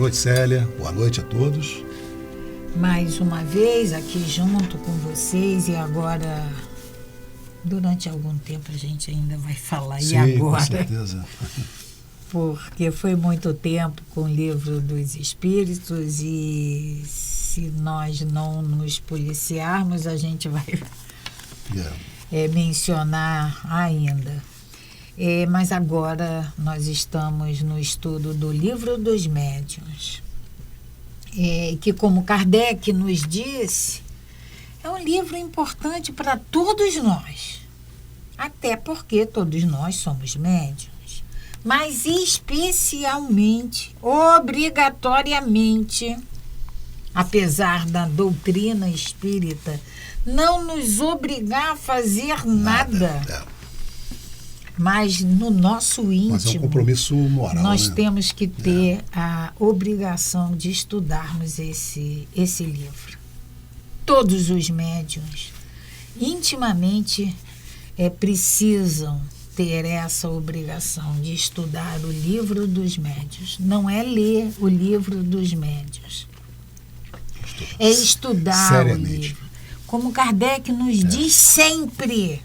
noite, Célia. Boa noite a todos. Mais uma vez aqui junto com vocês, e agora, durante algum tempo, a gente ainda vai falar. Sim, e agora? Com certeza. Porque foi muito tempo com o Livro dos Espíritos, e se nós não nos policiarmos, a gente vai mencionar ainda. Mas agora nós estamos no estudo do Livro dos Médiuns, que, como Kardec nos disse, é um livro importante para todos nós, até porque todos nós somos médiuns, mas especialmente, obrigatoriamente, apesar da doutrina espírita não nos obrigar a fazer nada. Mas no nosso íntimo, mas é um compromisso moral, nós temos que ter a obrigação de estudarmos esse livro. Todos os médiuns, intimamente, precisam ter essa obrigação de estudar o Livro dos Médiuns. Não é ler o Livro dos Médiuns, é estudar seriamente o livro. Como Kardec nos diz sempre,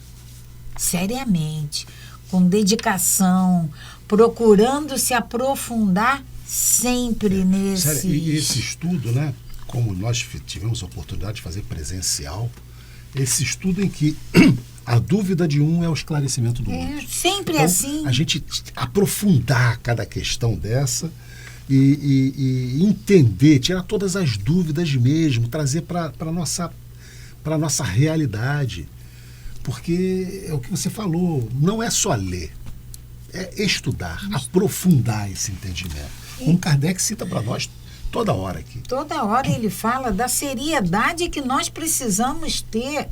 seriamente, com dedicação, procurando se aprofundar sempre nesse... E esse estudo, né, como nós tivemos a oportunidade de fazer presencial, esse estudo em que a dúvida de um é o esclarecimento do outro. Sempre então, assim. A gente aprofundar cada questão dessa e entender, tirar todas as dúvidas mesmo, trazer para a nossa realidade. Porque é o que você falou, não é só ler, é estudar, aprofundar esse entendimento. Como Kardec cita para nós toda hora aqui. Toda hora ele fala da seriedade que nós precisamos ter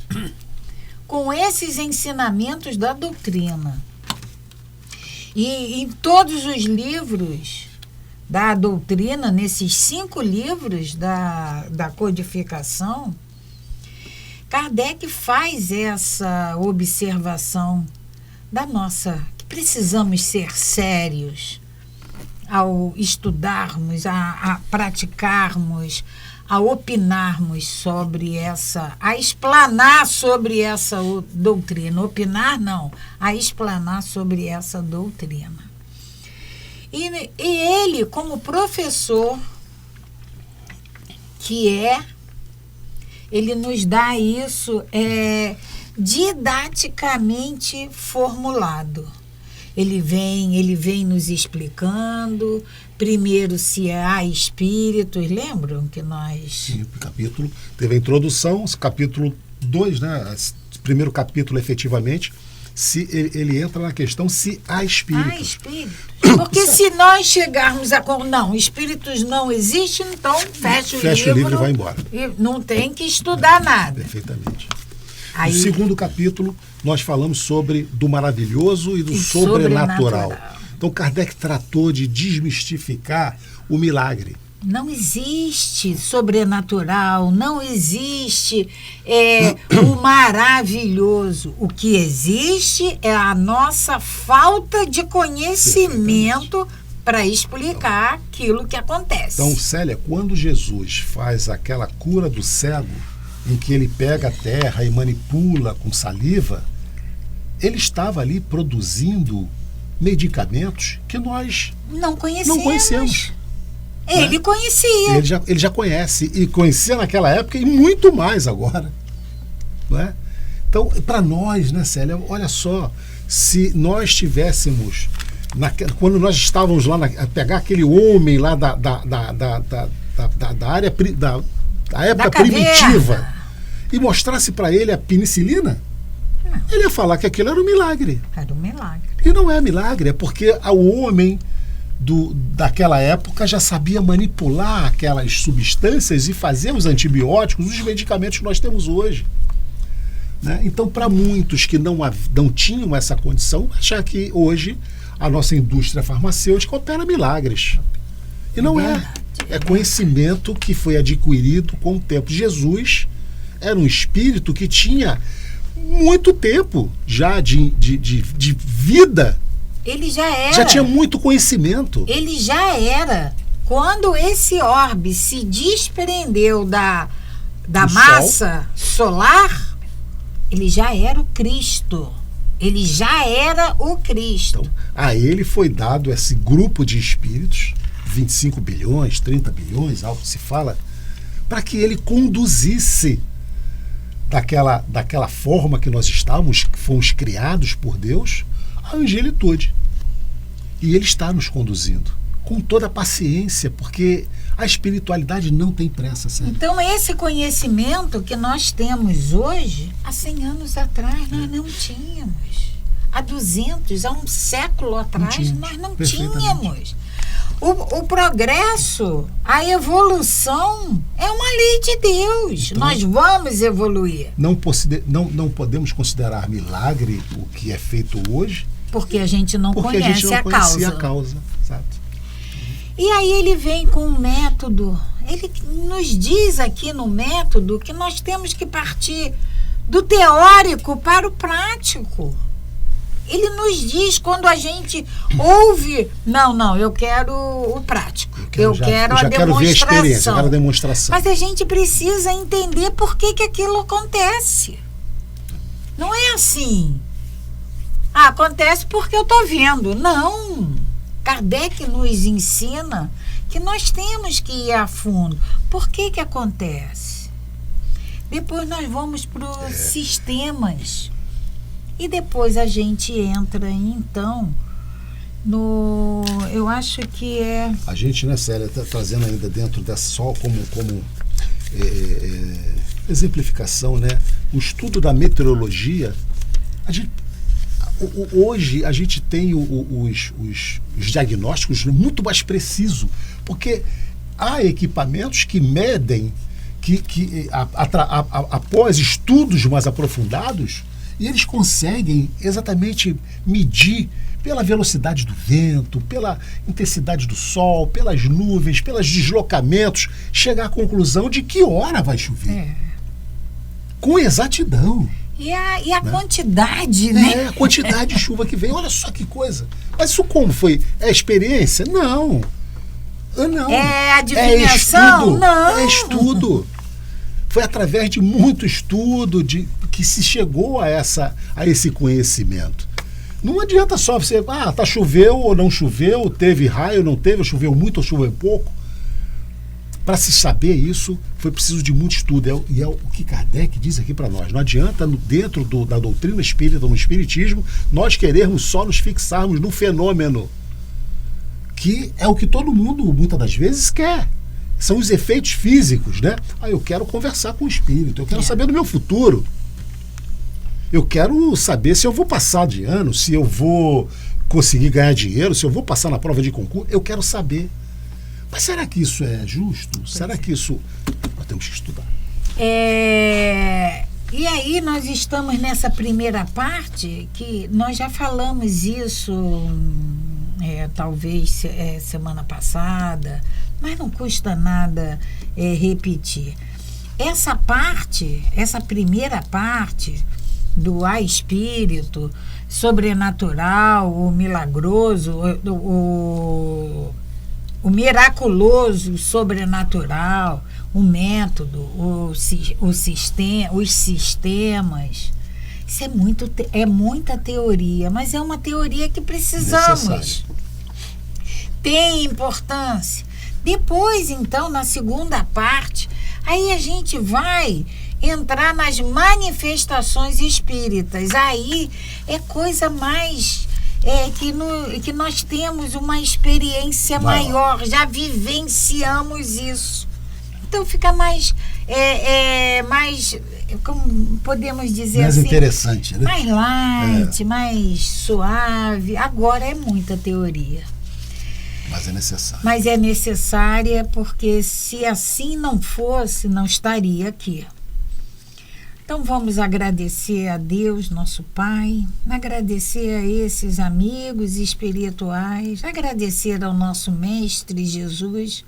com esses ensinamentos da doutrina. E em todos os livros da doutrina, nesses 5 livros da codificação, Kardec faz essa observação que precisamos ser sérios ao estudarmos, a praticarmos, a opinarmos sobre a explanar sobre essa doutrina. Opinar não, a explanar sobre essa doutrina. E ele, como professor que ele nos dá isso didaticamente formulado. Ele vem nos explicando, primeiro, se há espíritos. Lembram que nós... Sim, o capítulo teve a introdução, capítulo 2, né? Primeiro capítulo, efetivamente, ele entra na questão se há espíritos. Há espíritos. Porque se nós chegarmos a... Não, espíritos não existem, então fecha o livro e vai embora. E não tem que estudar nada. Perfeitamente. No segundo capítulo, nós falamos do maravilhoso e do sobrenatural. Então, Kardec tratou de desmistificar o milagre. Não existe sobrenatural, não existe o maravilhoso. O que existe é a nossa falta de conhecimento para explicar aquilo que acontece. Então, Célia, quando Jesus faz aquela cura do cego, em que ele pega a terra e manipula com saliva, ele estava ali produzindo medicamentos que nós não conhecemos. Ele conhecia. Ele já conhece, e conhecia naquela época e muito mais agora. Não é? Então, para nós, né, Célia, olha só, se nós tivéssemos, quando nós estávamos lá, a pegar aquele homem lá da área da época primitiva, e mostrasse para ele a penicilina, ele ia falar que aquilo era um milagre. Era um milagre. E não é milagre, é porque o homem daquela época já sabia manipular aquelas substâncias e fazer os antibióticos, os medicamentos que nós temos hoje. Né? Então, para muitos que não tinham essa condição, achar que hoje a nossa indústria farmacêutica opera milagres. E não é. É conhecimento que foi adquirido com o tempo. Jesus era um espírito que tinha muito tempo já de vida. Ele já era. Já tinha muito conhecimento. Ele já era Quando esse orbe se desprendeu da Do massa solar, ele já era o Cristo. Ele já era o Cristo. Então, a ele foi dado esse grupo de espíritos, 25 bilhões, 30 bilhões, algo que se fala, para que ele conduzisse daquela forma que nós estávamos, que fomos criados por Deus, a angelitude. E ele está nos conduzindo com toda a paciência, porque a espiritualidade não tem pressa, sabe? Então, esse conhecimento que nós temos hoje, há 100 anos atrás, nós não tínhamos. Há 200, há um século atrás, nós não tínhamos. O progresso, a evolução é uma lei de Deus. Então, nós vamos evoluir. Não podemos considerar milagre o que é feito hoje, porque a gente não conhece a causa. Exato. E aí ele vem com um método. Ele nos diz aqui no método que nós temos que partir do teórico para o prático. Ele nos diz quando a gente ouve, não, eu quero o prático. Eu quero a demonstração. Quero ver a experiência, eu quero a demonstração. Mas a gente precisa entender por que aquilo acontece. Não é assim. Acontece porque eu estou vendo. Não. Kardec nos ensina que nós temos que ir a fundo. Por que acontece? Depois nós vamos para os sistemas. E depois a gente entra, então, eu acho que é... A gente, né, Célia, está trazendo ainda dentro dessa, só como exemplificação, né? O estudo da meteorologia, hoje a gente tem os diagnósticos muito mais precisos, porque há equipamentos que medem, após estudos mais aprofundados, e eles conseguem exatamente medir pela velocidade do vento, pela intensidade do sol, pelas nuvens, pelos deslocamentos, chegar à conclusão de que hora vai chover. Com exatidão. E a quantidade, né? A quantidade de chuva que vem. Olha só que coisa. Mas isso como foi? É experiência? Não. Não. É adivinhação? Não. É estudo. Foi através de muito estudo que se chegou a esse conhecimento. Não adianta só você, choveu ou não choveu, teve raio ou não teve, choveu muito ou choveu pouco. Para se saber isso, foi preciso de muito estudo. E é o que Kardec diz aqui para nós. Não adianta, dentro da doutrina espírita, no espiritismo, nós querermos só nos fixarmos no fenômeno, que é o que todo mundo, muitas das vezes, quer. São os efeitos físicos, né? Eu quero conversar com o espírito, eu quero saber do meu futuro. Eu quero saber se eu vou passar de ano, se eu vou conseguir ganhar dinheiro, se eu vou passar na prova de concurso. Eu quero saber. Mas será que isso é justo? Será que isso... Nós temos que estudar. E aí nós estamos nessa primeira parte que nós já falamos isso, talvez semana passada, mas não custa nada repetir. Essa primeira parte do espírito, sobrenatural, o milagroso, o miraculoso, o sobrenatural, o método, os sistemas. Isso é muita teoria, mas é uma teoria que precisamos. Tem importância. Depois, então, na segunda parte, aí a gente vai entrar nas manifestações espíritas. Aí é coisa mais... que nós temos uma experiência maior, já vivenciamos isso. Então fica mais, como podemos dizer mais assim... Mais interessante, né? Mais light, mais suave. Agora é muita teoria. Mas é necessário. Mas é necessária porque se assim não fosse, não estaria aqui. Então vamos agradecer a Deus, nosso Pai, agradecer a esses amigos espirituais, agradecer ao nosso Mestre Jesus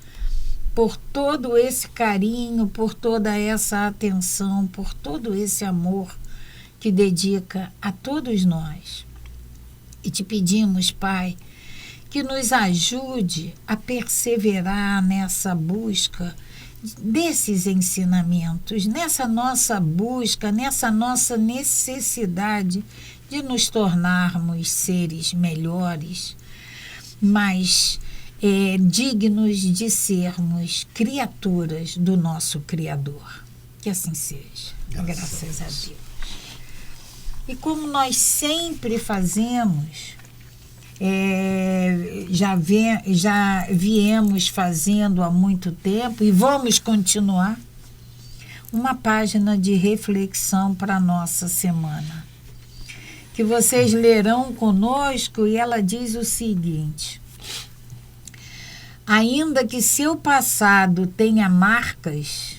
por todo esse carinho, por toda essa atenção, por todo esse amor que dedica a todos nós. E te pedimos, Pai, que nos ajude a perseverar nessa busca desses ensinamentos, nessa nossa busca, nessa nossa necessidade de nos tornarmos seres melhores, mais dignos de sermos criaturas do nosso Criador. Que assim seja. Graças a Deus. E como nós sempre fazemos, já viemos fazendo há muito tempo e vamos continuar, uma página de reflexão para a nossa semana, que vocês lerão conosco, e ela diz o seguinte: ainda que seu passado tenha marcas,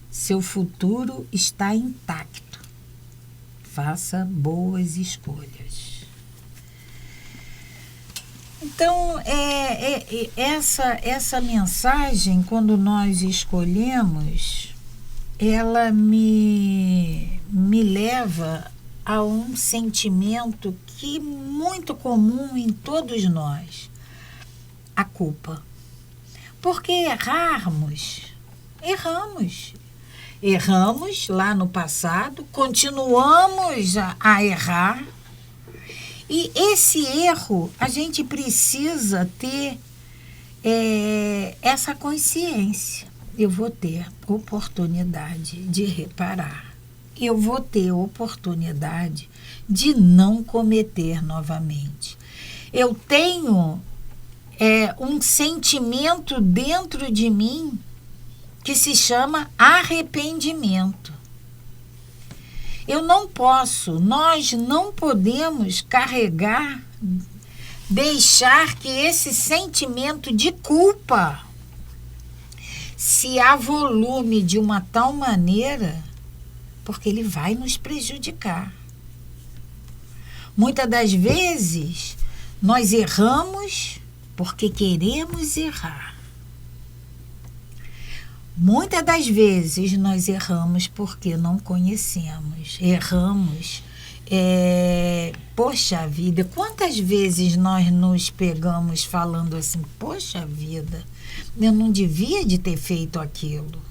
seu futuro está intacto. Faça boas escolhas. Então, essa mensagem, quando nós escolhemos, ela me leva a um sentimento que é muito comum em todos nós: a culpa. Porque erramos. Erramos lá no passado, continuamos a errar, e esse erro a gente precisa ter essa consciência. Eu vou ter oportunidade de reparar, eu vou ter oportunidade de não cometer novamente. Eu tenho um sentimento dentro de mim que se chama arrependimento. Nós não podemos carregar, deixar que esse sentimento de culpa se avolume de uma tal maneira, porque ele vai nos prejudicar. Muitas das vezes, nós erramos porque queremos errar. Muitas das vezes nós erramos porque não conhecemos. Erramos. Poxa vida, quantas vezes nós nos pegamos falando assim: poxa vida, eu não devia de ter feito aquilo.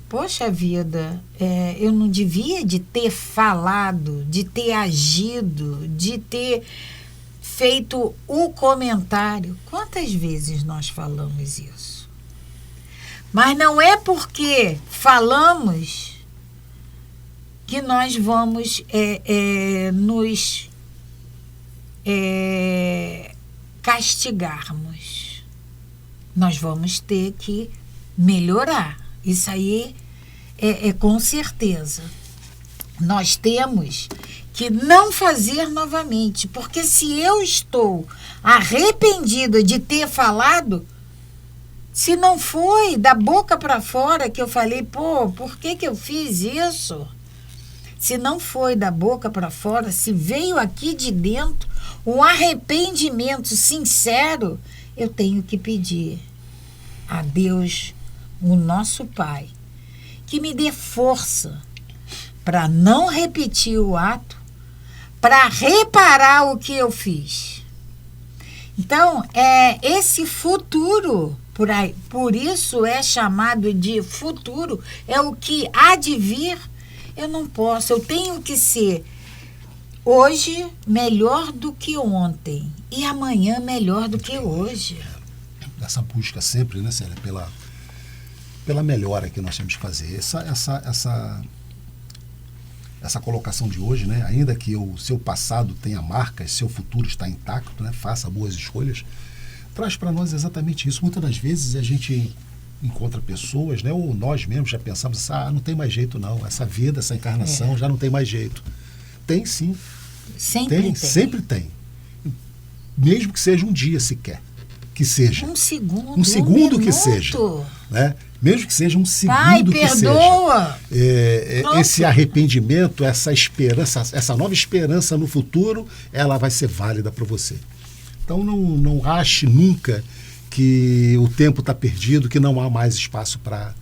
Poxa vida, eu não devia de ter falado, de ter agido, de ter feito o comentário. Quantas vezes nós falamos isso? Mas não é porque falamos que nós vamos nos castigarmos. Nós vamos ter que melhorar. Isso aí com certeza. Nós temos que não fazer novamente, porque se eu estou arrependida de ter falado, se não foi da boca para fora que eu falei, por que eu fiz isso? Se não foi da boca para fora, se veio aqui de dentro um arrependimento sincero, eu tenho que pedir a Deus, o nosso Pai, que me dê força para não repetir o ato, para reparar o que eu fiz. Então, esse futuro, por isso é chamado de futuro, é o que há de vir. Eu não posso, eu tenho que ser hoje melhor do que ontem e amanhã melhor do que hoje. Essa busca sempre, né, Célia, pela melhora que nós temos que fazer. Essa colocação de hoje, né, ainda que o seu passado tenha marcas, seu futuro está intacto, né, faça boas escolhas, traz para nós exatamente isso. Muitas das vezes a gente encontra pessoas, né, ou nós mesmos já pensamos, não tem mais jeito não, essa vida, essa encarnação já não tem mais jeito. Tem sim. Sempre tem. Mesmo que seja um dia sequer. Que seja. Um segundo. Um segundo que seja. Né? Mesmo que seja um segundo Pai, que perdoa. Seja. Esse arrependimento, essa esperança, essa nova esperança no futuro, ela vai ser válida para você. Então não ache nunca que o tempo está perdido, que não há mais espaço para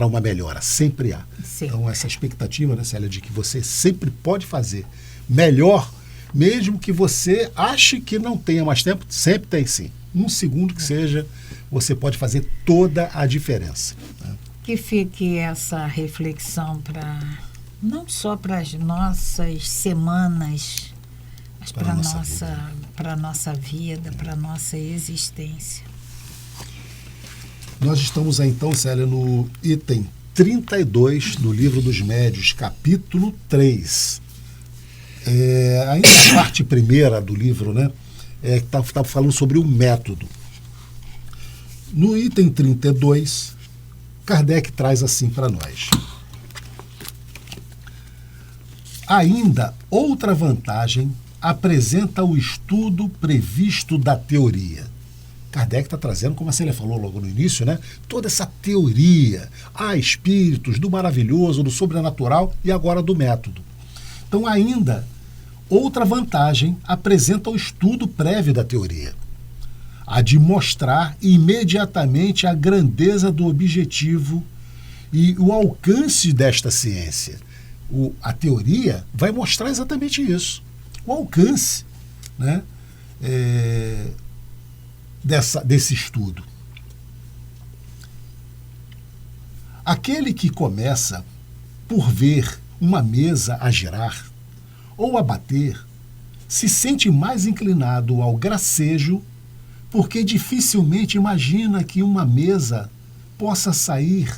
uma melhora. Sempre há. Sim. Então essa expectativa, né, Célia, de que você sempre pode fazer melhor Mesmo que você ache que não tenha mais tempo, sempre tem sim. Um segundo que seja, você pode fazer toda a diferença. Né? Que fique essa reflexão não só para as nossas semanas, mas para a nossa vida, para a nossa existência. Nós estamos aí, então, Célia, no item 32 do Livro dos Médiuns, capítulo 3. Ainda a parte primeira do livro, né? Está falando sobre o método. No item 32, Kardec traz assim para nós. Ainda outra vantagem apresenta o estudo previsto da teoria. Kardec está trazendo, como a Célia falou logo no início, né? Toda essa teoria, espíritos, do maravilhoso, do sobrenatural e agora do método. Então, ainda outra vantagem apresenta o estudo prévio da teoria, a de mostrar imediatamente a grandeza do objetivo e o alcance desta ciência. A teoria vai mostrar exatamente isso, o alcance, né, desse estudo. Aquele que começa por ver uma mesa a girar ou a bater, se sente mais inclinado ao gracejo, porque dificilmente imagina que uma mesa possa sair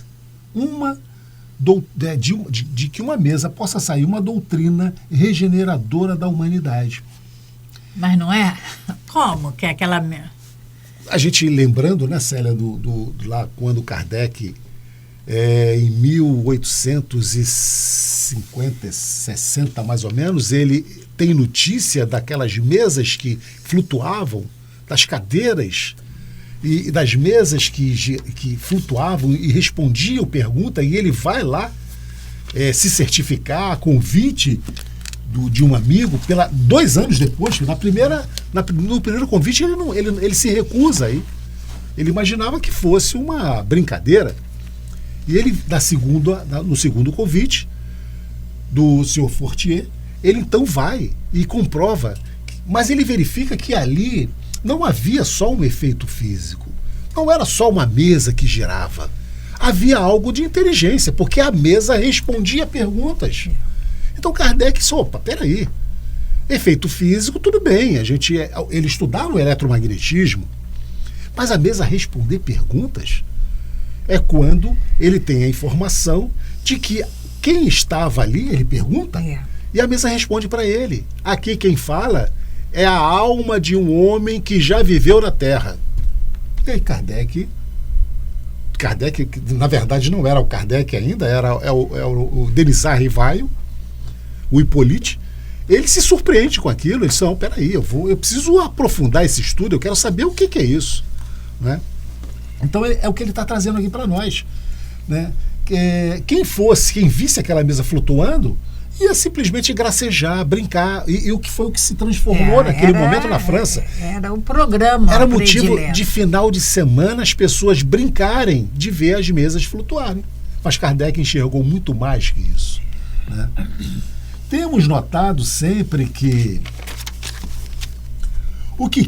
que uma mesa possa sair uma doutrina regeneradora da humanidade. Mas não é? Como que é aquela mesa? A gente lembrando, né, Célia, lá quando Kardec, em 1850, 60 mais ou menos, ele tem notícia daquelas mesas que flutuavam, das cadeiras e das mesas que flutuavam e respondiam pergunta, e ele vai lá se certificar a convite de um amigo, 2 anos depois, no primeiro convite ele se recusa aí. Ele imaginava que fosse uma brincadeira. E ele, no segundo convite do senhor Fortier, ele então vai e comprova, mas ele verifica que ali não havia só um efeito físico, não era só uma mesa que girava, havia algo de inteligência, porque a mesa respondia perguntas. Então Kardec disse, peraí, efeito físico, tudo bem, ele estudava o eletromagnetismo, mas a mesa responder perguntas é quando ele tem a informação de que quem estava ali, ele pergunta, e a mesa responde para ele. Aqui quem fala é a alma de um homem que já viveu na Terra. E aí Kardec, na verdade não era o Kardec ainda, era o Denisard Rivaio, o Hippolyte, ele se surpreende com aquilo. Ele diz, peraí, eu preciso aprofundar esse estudo, eu quero saber o que é isso, né? Então é o que ele está trazendo aqui para nós, né? Quem visse aquela mesa flutuando ia simplesmente gracejar, brincar, e o que foi o que se transformou naquele momento na França. Era o programa. Era motivo de final de semana as pessoas brincarem de ver as mesas flutuarem. Mas Kardec enxergou muito mais que isso, né? Temos notado sempre que os que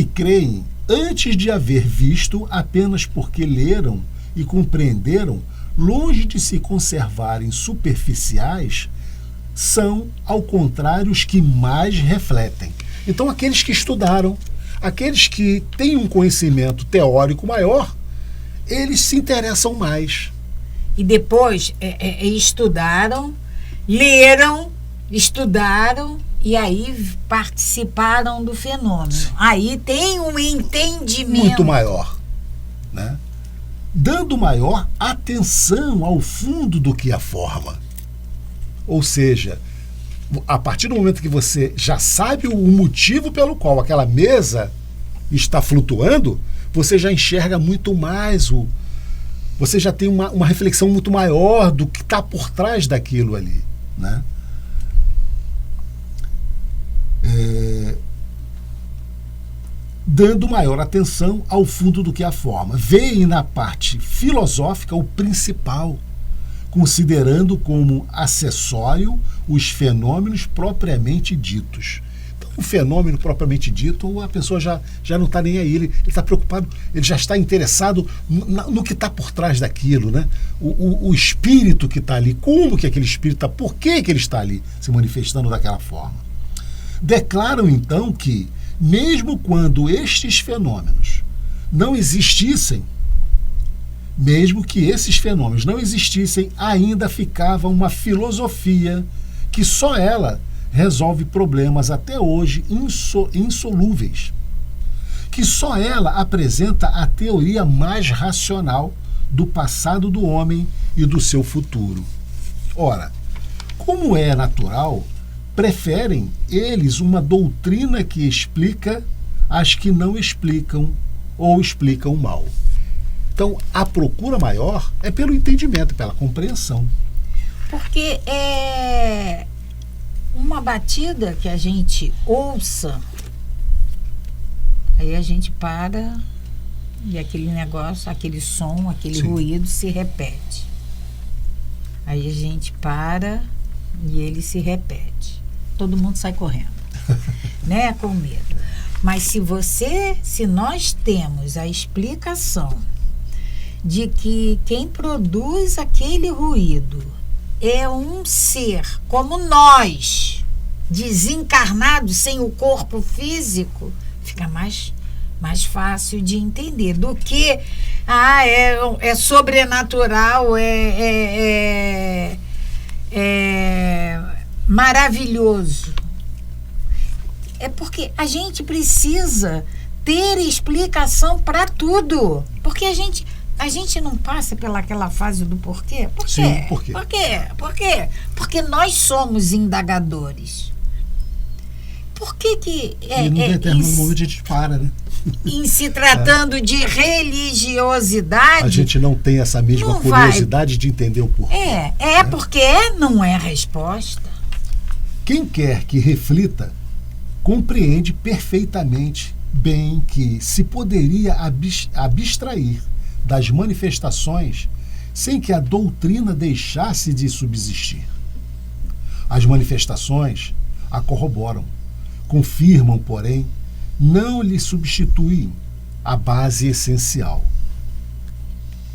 creem, antes de haver visto, apenas porque leram e compreenderam, longe de se conservarem superficiais, são, ao contrário, os que mais refletem. Então, aqueles que estudaram, aqueles que têm um conhecimento teórico maior, eles se interessam mais. E depois estudaram, leram, estudaram e aí participaram do fenômeno. Aí tem um entendimento muito maior, né? Dando maior atenção ao fundo do que a forma. Ou seja, a partir do momento que você já sabe o motivo pelo qual aquela mesa está flutuando, você já enxerga muito mais, você já tem uma reflexão muito maior do que está por trás daquilo ali, né? Dando maior atenção ao fundo do que a forma. Veem na parte filosófica o principal, considerando como acessório os fenômenos propriamente ditos. Então, o fenômeno propriamente dito, a pessoa já não está nem aí, ele está preocupado, ele já está interessado no que está por trás daquilo, né? O espírito que está ali, como que aquele espírito está, por que ele está ali se manifestando daquela forma. Declaram, então, que, mesmo quando estes fenômenos não existissem, mesmo que esses fenômenos não existissem, ainda ficava uma filosofia que só ela resolve problemas até hoje insolúveis, que só ela apresenta a teoria mais racional do passado do homem e do seu futuro. Ora, como é natural, preferem eles uma doutrina que explica as que não explicam ou explicam mal. Então, a procura maior é pelo entendimento, pela compreensão. Porque é uma batida que a gente ouça, aí a gente para e aquele negócio, aquele som, aquele ruído se repete. Aí a gente para e ele se repete. Todo mundo sai correndo, né? Com medo. Mas se nós temos a explicação de que quem produz aquele ruído é um ser como nós, desencarnado, sem o corpo físico, fica mais fácil de entender do que é sobrenatural, é maravilhoso. É porque a gente precisa ter explicação para tudo, porque a gente não passa pelaquela fase do porquê. Por quê? Sim, por quê? Por quê? Porque nós somos indagadores. Por que e num determinado momento a gente para, né? Em se tratando de religiosidade, a gente não tem essa mesma curiosidade de entender o porquê. Porque não é resposta. Quem quer que reflita compreende perfeitamente bem que se poderia abstrair das manifestações sem que a doutrina deixasse de subsistir. As manifestações a corroboram, confirmam, porém, não lhe substituem a base essencial.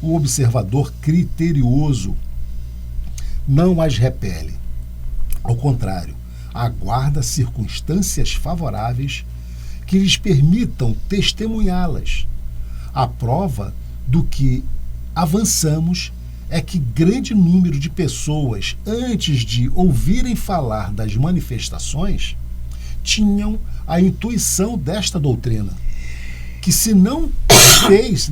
O observador criterioso não as repele. Ao contrário, aguarda circunstâncias favoráveis que lhes permitam testemunhá-las. A prova do que avançamos é que grande número de pessoas, antes de ouvirem falar das manifestações, tinham a intuição desta doutrina, que se não fez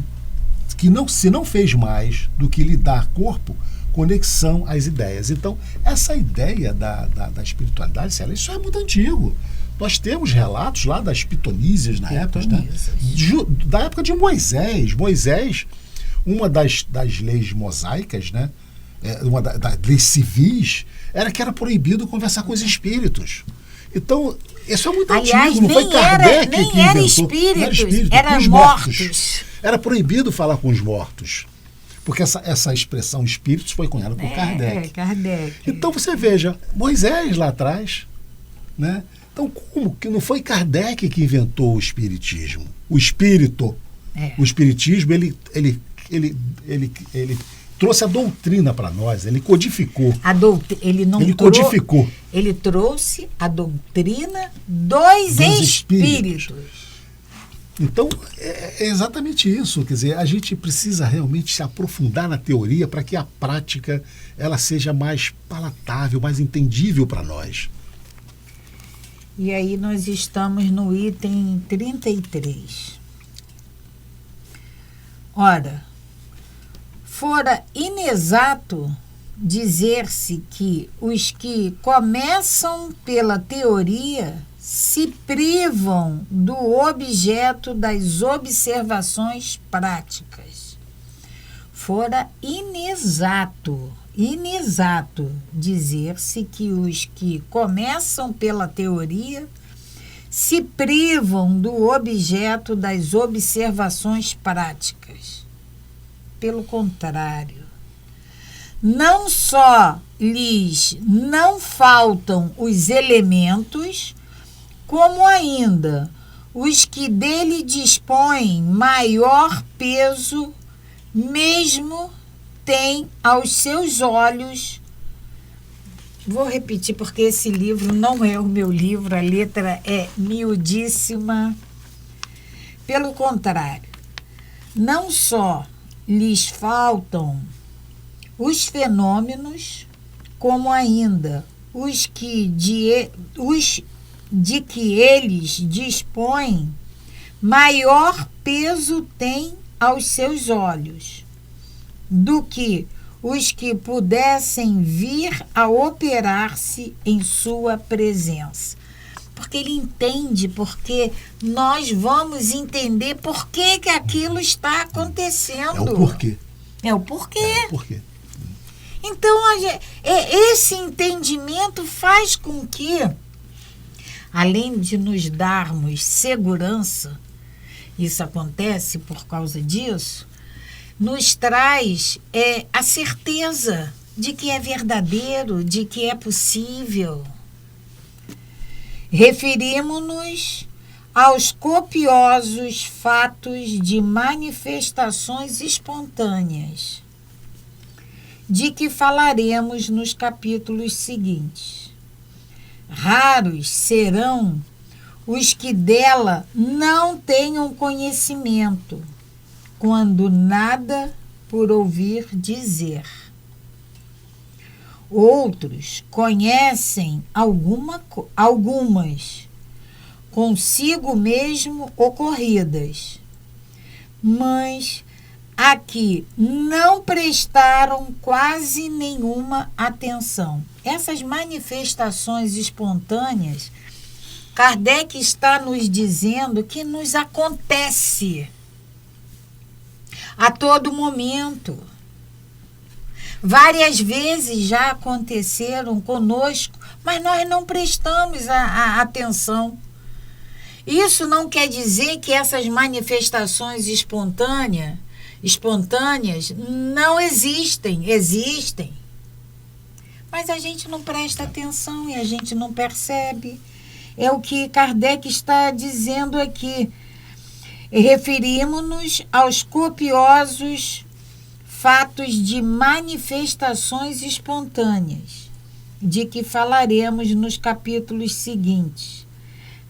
mais do que lhe dar corpo, conexão às ideias. Então, essa ideia da espiritualidade, isso é muito antigo. Nós temos relatos lá das pitonísias na época, né? Da época de Moisés. Moisés, uma das leis mosaicas, né? Uma das leis civis, era que era proibido conversar com os espíritos. Então, isso é muito antigo, não foi Kardec que inventou. Era espíritos, eram mortos. Era proibido falar com os mortos. Porque essa expressão espíritos foi cunhada por Kardec. Então, você veja, Moisés lá atrás, né? Então, como que não foi Kardec que inventou o espiritismo? O espírito, o espiritismo, ele trouxe a doutrina para nós, ele codificou. Ele codificou. Ele trouxe a doutrina dos espíritos. Então, é exatamente isso. Quer dizer, a gente precisa realmente se aprofundar na teoria para que a prática ela seja mais palatável, mais entendível para nós. E aí nós estamos no item 33. Ora, fora inexato dizer-se que os que começam pela teoria se privam do objeto das observações práticas. Fora inexato dizer-se que os que começam pela teoria se privam do objeto das observações práticas. Pelo contrário, não só lhes não faltam os elementos, como ainda os que dele dispõem maior peso, mesmo têm aos seus olhos. Vou repetir porque esse livro não é o meu livro, a letra é miudíssima. Pelo contrário, não só lhes faltam os fenômenos, como ainda os de que eles dispõem maior peso têm aos seus olhos do que os que pudessem vir a operar-se em sua presença. Porque ele entende, porque nós vamos entender por que aquilo está acontecendo. É o porquê. É o porquê. É o porquê. Então, esse entendimento faz com que, além de nos darmos segurança, isso acontece por causa disso, nos traz a certeza de que é verdadeiro, de que é possível. Referimos-nos aos copiosos fatos de manifestações espontâneas, de que falaremos nos capítulos seguintes. Raros serão os que dela não tenham conhecimento, quando nada por ouvir dizer. Outros conhecem algumas consigo mesmo ocorridas, mas a que não prestaram quase nenhuma atenção. Essas manifestações espontâneas, Kardec está nos dizendo que nos acontece a todo momento. Várias vezes já aconteceram conosco, mas nós não prestamos a atenção. Isso não quer dizer que essas manifestações espontâneas não existem. Existem. Mas a gente não presta atenção e a gente não percebe. É o que Kardec está dizendo aqui. Referimos-nos aos copiosos fatos de manifestações espontâneas, de que falaremos nos capítulos seguintes.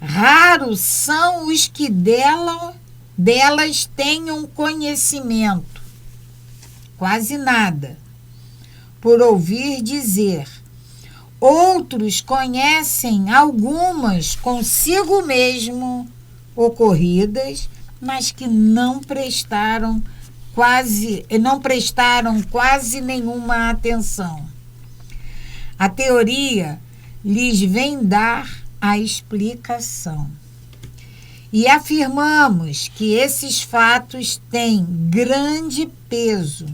Raros são os que delas tenham conhecimento, quase nada, por ouvir dizer. Outros conhecem algumas consigo mesmo ocorridas, mas que não prestaram quase nenhuma atenção. A teoria lhes vem dar a explicação. E afirmamos que esses fatos têm grande peso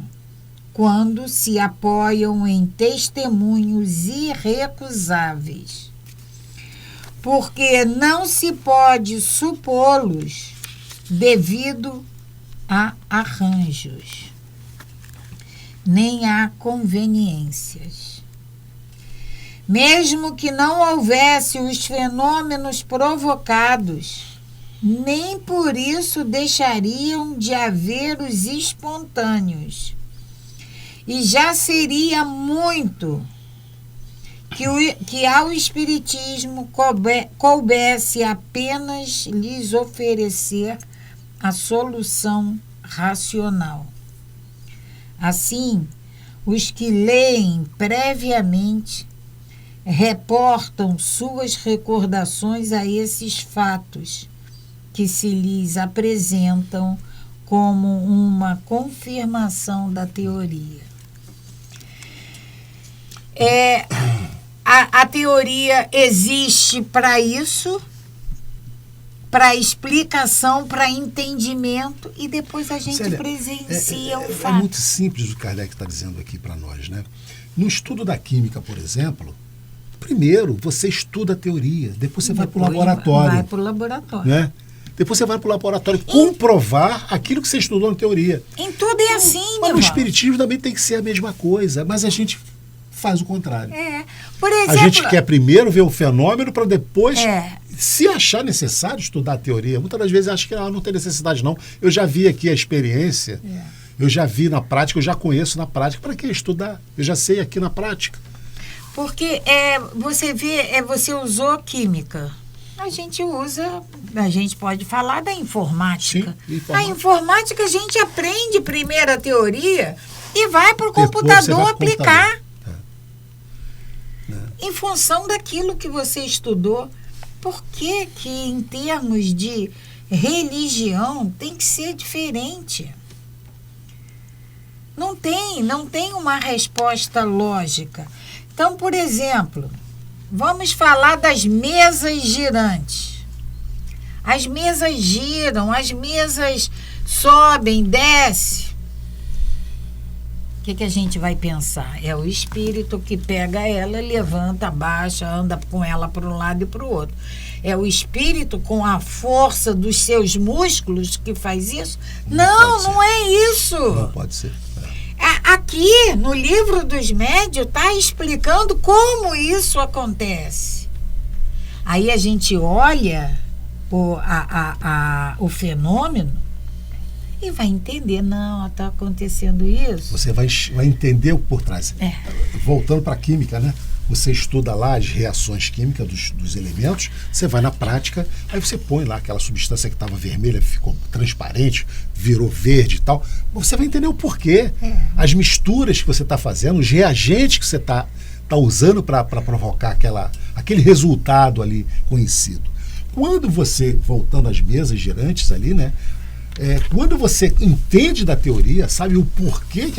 quando se apoiam em testemunhos irrecusáveis, porque não se pode supô-los devido a arranjos, nem a conveniências. Mesmo que não houvesse os fenômenos provocados, nem por isso deixariam de haver os espontâneos. E já seria muito que ao Espiritismo coubesse apenas lhes oferecer a solução racional. Assim, os que leem previamente reportam suas recordações a esses fatos que se lhes apresentam como uma confirmação da teoria. A teoria existe para isso, para explicação, para entendimento, e depois a gente presencia o fato. É muito simples o que Kardec está dizendo aqui para nós, né? No estudo da química, por exemplo, primeiro você estuda a teoria, depois você vai para o laboratório. Vai para o laboratório. Né? Depois você vai para o laboratório comprovar aquilo que você estudou na teoria. Em tudo é assim, Mas no espiritismo também tem que ser a mesma coisa, mas a gente faz o contrário. Por exemplo, a gente quer primeiro ver o fenômeno para depois, se achar necessário, estudar a teoria. Muitas das vezes acho que não tem necessidade não. Eu já vi aqui a experiência, eu já vi na prática, eu já conheço na prática. Para que estudar? Eu já sei aqui na prática. Porque você vê, você usou química. A gente pode falar da informática. Sim, a informática a gente aprende primeiro a teoria e vai para o computador aplicar. Em função daquilo que você estudou. Por que em termos de religião tem que ser diferente? Não tem uma resposta lógica. Então, por exemplo, vamos falar das mesas girantes. As mesas giram, as mesas sobem, descem. O que a gente vai pensar? É o espírito que pega ela, levanta, abaixa, anda com ela para um lado e para o outro. É o espírito com a força dos seus músculos que faz isso? Não é isso. Não pode ser. Aqui, no Livro dos Médiuns, está explicando como isso acontece. Aí a gente olha o fenômeno e vai entender, não, está acontecendo isso. Você vai entender o por trás. Voltando para a química, né? Você estuda lá as reações químicas dos elementos, você vai na prática, aí você põe lá aquela substância que estava vermelha, ficou transparente, virou verde e tal. Você vai entender o porquê. As misturas que você está fazendo, os reagentes que você está usando para provocar aquele resultado ali conhecido. Quando você, voltando às mesas girantes ali, né? Quando você entende da teoria, sabe o porquê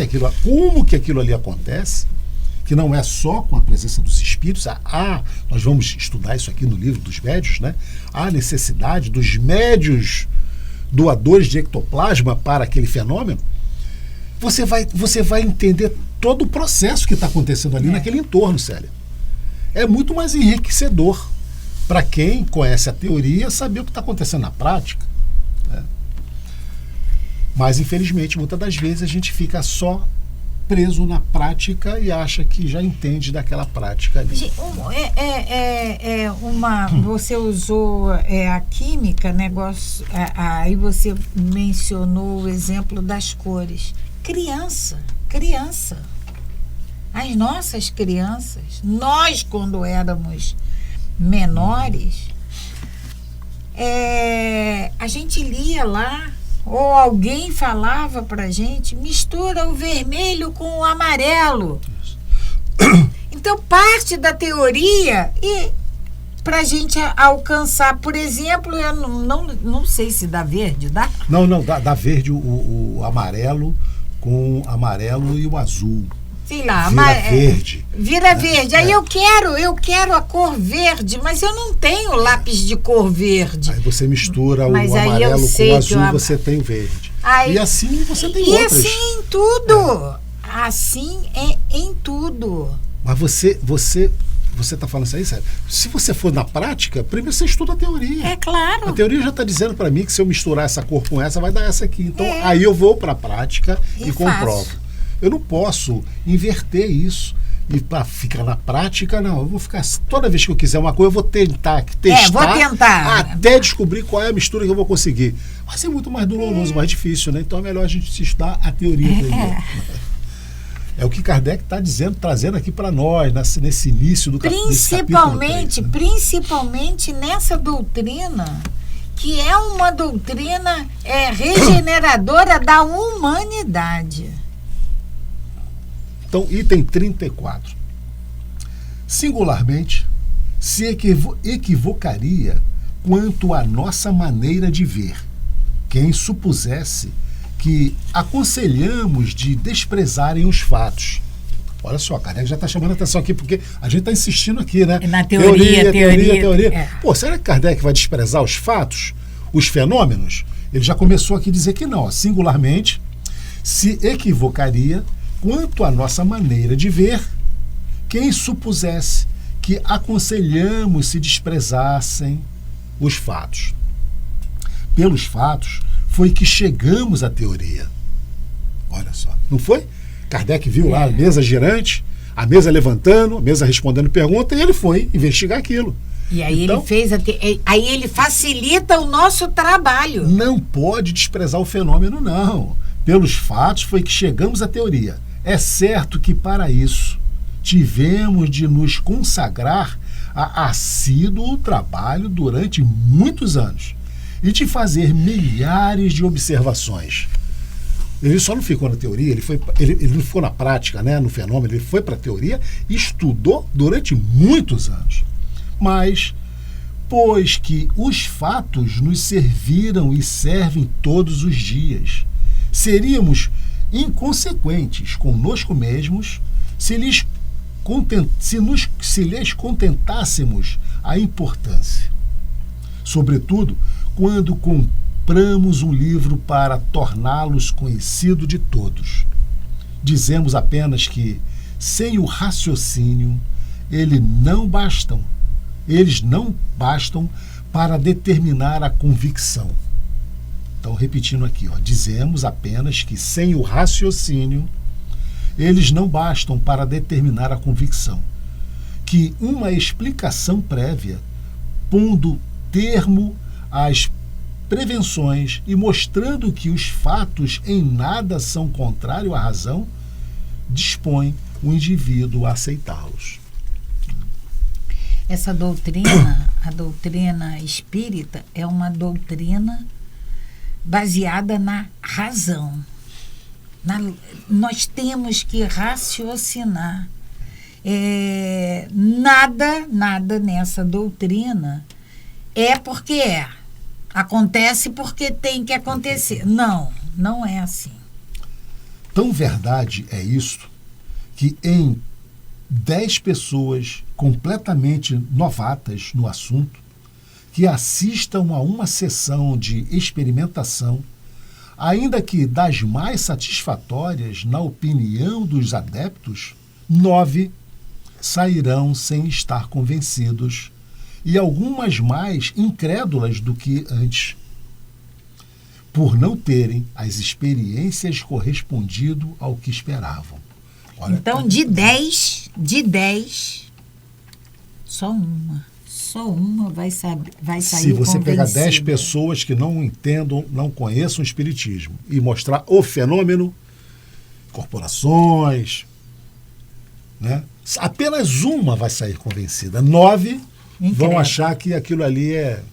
como que aquilo ali acontece, que não é só com a presença dos espíritos, nós vamos estudar isso aqui no Livro dos Médiuns, né? A necessidade dos médiuns doadores de ectoplasma para aquele fenômeno, você vai entender todo o processo que está acontecendo ali naquele entorno, Célia. É muito mais enriquecedor para quem conhece a teoria saber o que está acontecendo na prática. Né? Mas, infelizmente, muitas das vezes a gente fica só preso na prática e acha que já entende daquela prática ali. Você usou a química, negócio, aí você mencionou o exemplo das cores. Criança. As nossas crianças, nós quando éramos menores, a gente lia lá, ou alguém falava pra gente, mistura o vermelho com o amarelo. Então, parte da teoria e pra gente alcançar, por exemplo, eu não sei se dá verde, dá? Não, dá verde o amarelo com o amarelo e o azul. Sei lá, verde. Vira verde. Aí eu quero a cor verde, mas eu não tenho lápis de cor verde. Aí você mistura o amarelo com o azul, você tem o verde. E assim você tem outras. E assim em tudo. Assim é em tudo. Mas você está falando isso aí, sério? Se você for na prática, primeiro você estuda a teoria. É claro. A teoria já está dizendo para mim que se eu misturar essa cor com essa, vai dar essa aqui. Então, aí eu vou para a prática e comprovo. Eu não posso inverter isso. E para ficar na prática, não. Eu vou ficar, toda vez que eu quiser uma coisa, eu vou testar até descobrir qual é a mistura que eu vou conseguir. Vai ser muito mais doloroso, mais difícil, né? Então é melhor a gente se estudar a teoria primeiro. É o que Kardec está trazendo aqui para nós, nesse início do capítulo 3, né? Principalmente nessa doutrina, que é uma doutrina regeneradora da humanidade. Então, item 34. Singularmente, se equivocaria quanto à nossa maneira de ver, quem supusesse que aconselhamos de desprezarem os fatos. Olha só, Kardec já está chamando a atenção aqui, porque a gente está insistindo aqui, né? Na teoria. Pô, será que Kardec vai desprezar os fatos, os fenômenos? Ele já começou aqui a dizer que não. Singularmente, se equivocaria quanto à nossa maneira de ver, quem supusesse que aconselhamos se desprezassem os fatos. pelos fatos, foi que chegamos à teoria. Olha só, não foi? Kardec viu lá a mesa girante, a mesa levantando, a mesa respondendo pergunta, e ele foi investigar aquilo. E aí então, ele fez aí ele facilita o nosso trabalho. Não pode desprezar o fenômeno, não. Pelos fatos foi que chegamos à teoria. É certo que para isso tivemos de nos consagrar a assíduo trabalho durante muitos anos e de fazer milhares de observações. Ele só não ficou na teoria, ele não ficou na prática, né, no fenômeno, ele foi para a teoria e estudou durante muitos anos. Mas, pois que os fatos nos serviram e servem todos os dias, seríamos inconsequentes conosco mesmos se lhes contentássemos a importância. Sobretudo, quando compramos um livro para torná-los conhecido de todos. Dizemos apenas que, sem o raciocínio, eles não bastam para determinar a convicção. Então, repetindo aqui, dizemos apenas que, sem o raciocínio, eles não bastam para determinar a convicção, que uma explicação prévia, pondo termo às prevenções e mostrando que os fatos em nada são contrários à razão, dispõe o indivíduo a aceitá-los. Essa doutrina, a doutrina espírita, é uma doutrina baseada na razão. Nós temos que raciocinar. Nada nessa doutrina é porque é. Acontece porque tem que acontecer. Não é assim. Tão verdade é isto que em 10 pessoas completamente novatas no assunto, que assistam a uma sessão de experimentação, ainda que das mais satisfatórias na opinião dos adeptos, 9 sairão sem estar convencidos e algumas mais incrédulas do que antes, por não terem as experiências correspondido ao que esperavam. Olha, então, de 10, só uma vai sair convencida. Se você pegar 10 pessoas que não entendam, não conheçam o espiritismo e mostrar o fenômeno, corporações, né? Apenas uma vai sair convencida. 9 vão achar que aquilo ali é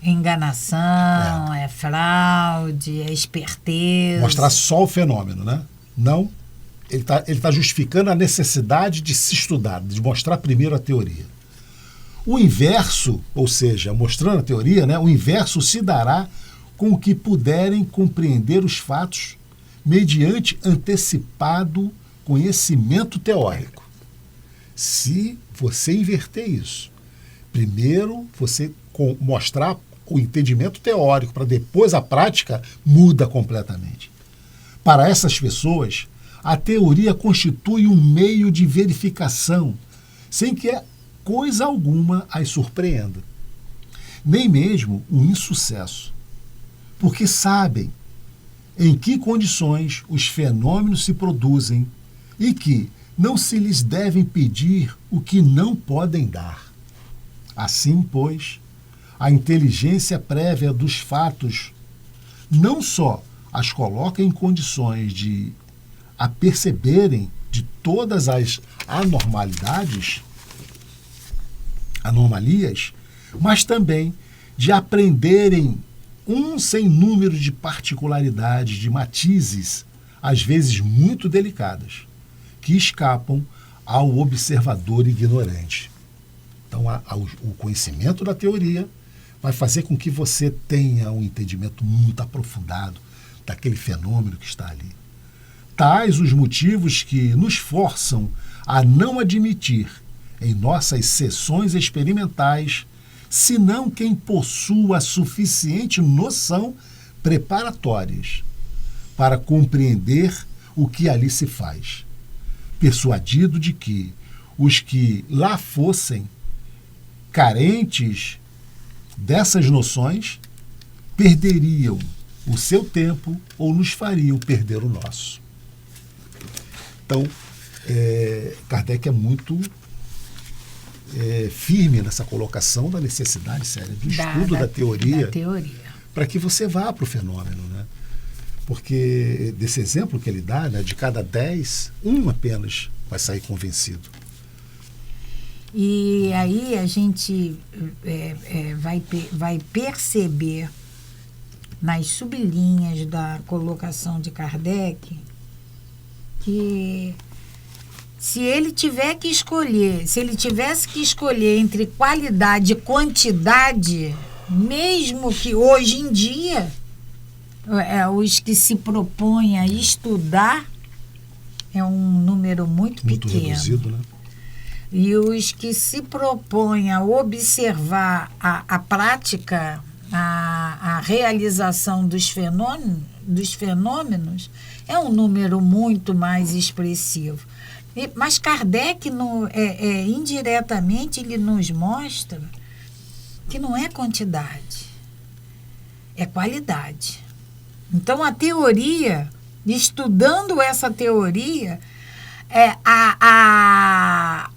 enganação, é fraude, é esperteza. Mostrar só o fenômeno, né? Não, ele tá justificando a necessidade de se estudar, de mostrar primeiro a teoria. O inverso, ou seja, mostrando a teoria, né, o inverso se dará com o que puderem compreender os fatos mediante antecipado conhecimento teórico. Se você inverter isso, primeiro você mostrar o entendimento teórico para depois a prática, muda completamente. Para essas pessoas, a teoria constitui um meio de verificação, sem que coisa alguma as surpreenda, nem mesmo um insucesso, porque sabem em que condições os fenômenos se produzem e que não se lhes devem pedir o que não podem dar. Assim, pois, a inteligência prévia dos fatos não só as coloca em condições de a perceberem de todas as anomalias, mas também de aprenderem um sem número de particularidades, de matizes, às vezes muito delicadas, que escapam ao observador ignorante. Então, o conhecimento da teoria vai fazer com que você tenha um entendimento muito aprofundado daquele fenômeno que está ali. Tais os motivos que nos forçam a não admitir em nossas sessões experimentais, senão quem possua suficiente noção preparatórias para compreender o que ali se faz, persuadido de que os que lá fossem carentes dessas noções perderiam o seu tempo ou nos fariam perder o nosso. Então, Kardec é muito firme nessa colocação da necessidade séria do estudo da teoria. Para que você vá para o fenômeno, né? Porque desse exemplo que ele dá, né, de cada 10, um apenas vai sair convencido. E aí a gente vai perceber nas sublinhas da colocação de Kardec que se ele tivesse que escolher entre qualidade e quantidade, mesmo que hoje em dia os que se propõem a estudar é um número muito pequeno. Muito reduzido, né? E os que se propõem a observar a prática, a realização dos fenômenos, é um número muito mais expressivo. Mas Kardec, indiretamente, ele nos mostra que não é quantidade, é qualidade. Então, a teoria, estudando essa teoria,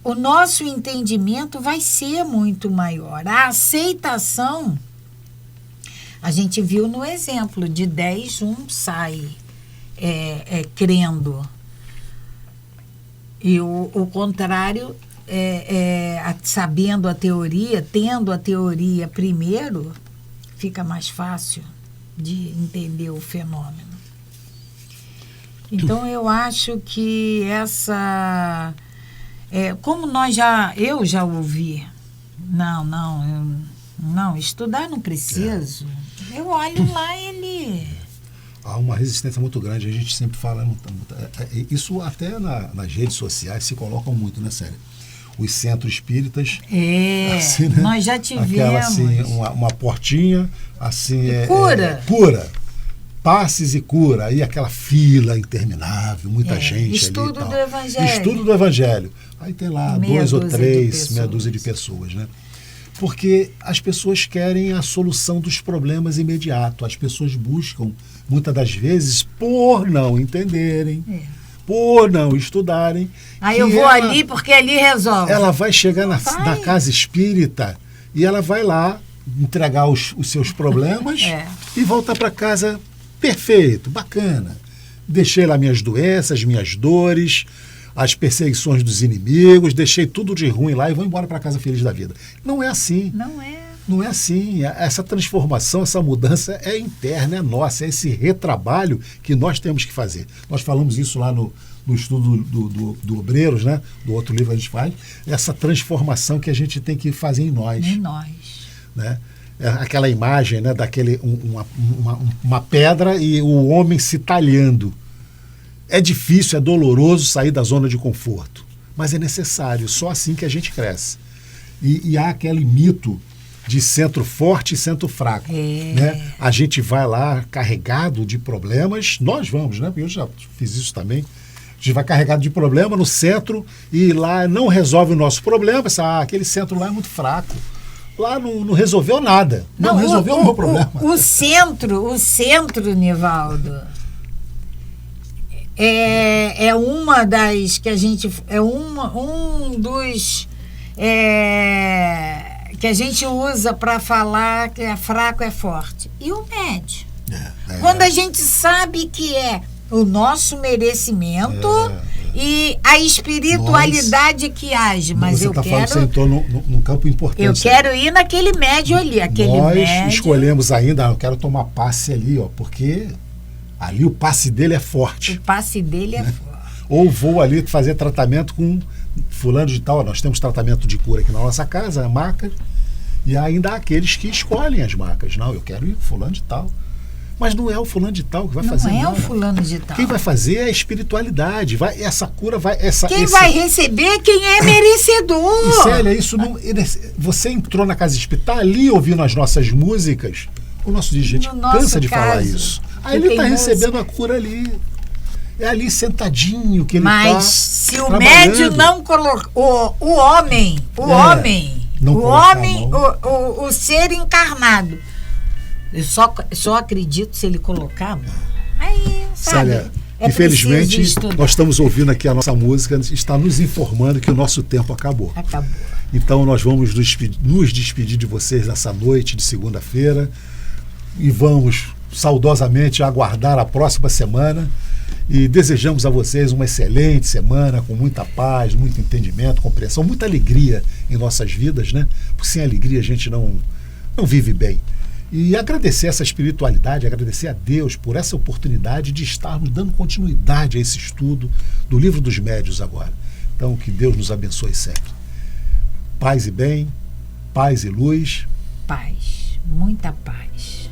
o nosso entendimento vai ser muito maior. A aceitação, a gente viu no exemplo, de 10, um sai crendo. E o contrário, sabendo a teoria, tendo a teoria primeiro, fica mais fácil de entender o fenômeno. Então, eu acho que como eu já ouvi, não, estudar não preciso. Eu olho lá, há uma resistência muito grande, a gente sempre fala, isso até nas redes sociais se colocam muito, né, Célia? Os centros espíritas, assim, né? Nós já tivemos. Aquela, assim, uma portinha, assim, cura. Passes e cura, aí aquela fila interminável, muita gente estudo ali. Do Evangelho. Estudo do Evangelho. Aí tem lá meia dúzia de pessoas, né? Porque as pessoas querem a solução dos problemas imediato. As pessoas buscam, muitas das vezes, por não entenderem, por não estudarem. Aí eu vou ali porque ali resolve. Ela vai chegar na casa espírita e ela vai lá entregar os seus problemas e voltar para casa perfeito, bacana. Deixei lá minhas doenças, minhas dores, as perseguições dos inimigos, deixei tudo de ruim lá e vou embora para casa feliz da vida. Não é assim. Não é assim. Essa transformação, essa mudança é interna, é nossa, é esse retrabalho que nós temos que fazer. Nós falamos isso lá no estudo do Obreiros, né? Do outro livro a gente faz, essa transformação que a gente tem que fazer em nós. Né? Aquela imagem, né, daquele uma pedra e o homem se talhando. É difícil, é doloroso sair da zona de conforto, mas é necessário, só assim que a gente cresce. E há aquele mito de centro forte e centro fraco. Né? A gente vai lá carregado de problemas, nós vamos, né? Eu já fiz isso também. A gente vai carregado de problema no centro e lá não resolve o nosso problema. Aquele centro lá é muito fraco. Lá não resolveu nada. Não resolveu o meu problema. O centro, Nivaldo, é uma das que a gente... É um dos... que a gente usa para falar que é fraco, é forte. E o médio. Quando a gente sabe que é o nosso merecimento... E a espiritualidade que age, mas eu quero... Você entrou num campo importante. Eu quero ir naquele médio ali, Nós escolhemos ainda, eu quero tomar passe ali, porque ali o passe dele é forte. O passe dele é forte. Ou vou ali fazer tratamento com fulano de tal. Nós temos tratamento de cura aqui na nossa casa, a maca, e ainda há aqueles que escolhem as macas. Não, eu quero ir com fulano de tal. Mas não é o fulano de tal que vai fazer. Não é o fulano de tal. Quem vai fazer é a espiritualidade. Essa cura vai... Vai receber quem é merecedor. E Célia, isso não... Você entrou na casa espírita, tá ali ouvindo as nossas músicas. O nosso dirigente cansa de falar isso. Aí ele está recebendo a cura ali. É ali sentadinho que ele está. Mas se o médium não colocou... O ser encarnado... Eu só acredito se ele colocar a mão. Aí, sabe? Célia, infelizmente, nós estamos ouvindo aqui a nossa música, está nos informando que o nosso tempo acabou. Acabou. Então nós vamos nos despedir de vocês nessa noite de segunda-feira e vamos saudosamente aguardar a próxima semana e desejamos a vocês uma excelente semana, com muita paz, muito entendimento, compreensão, muita alegria em nossas vidas, né? Porque sem alegria a gente não vive bem. E agradecer essa espiritualidade, agradecer a Deus por essa oportunidade de estarmos dando continuidade a esse estudo do Livro dos Médiuns agora. Então, que Deus nos abençoe sempre. Paz e bem, paz e luz. Paz, muita paz.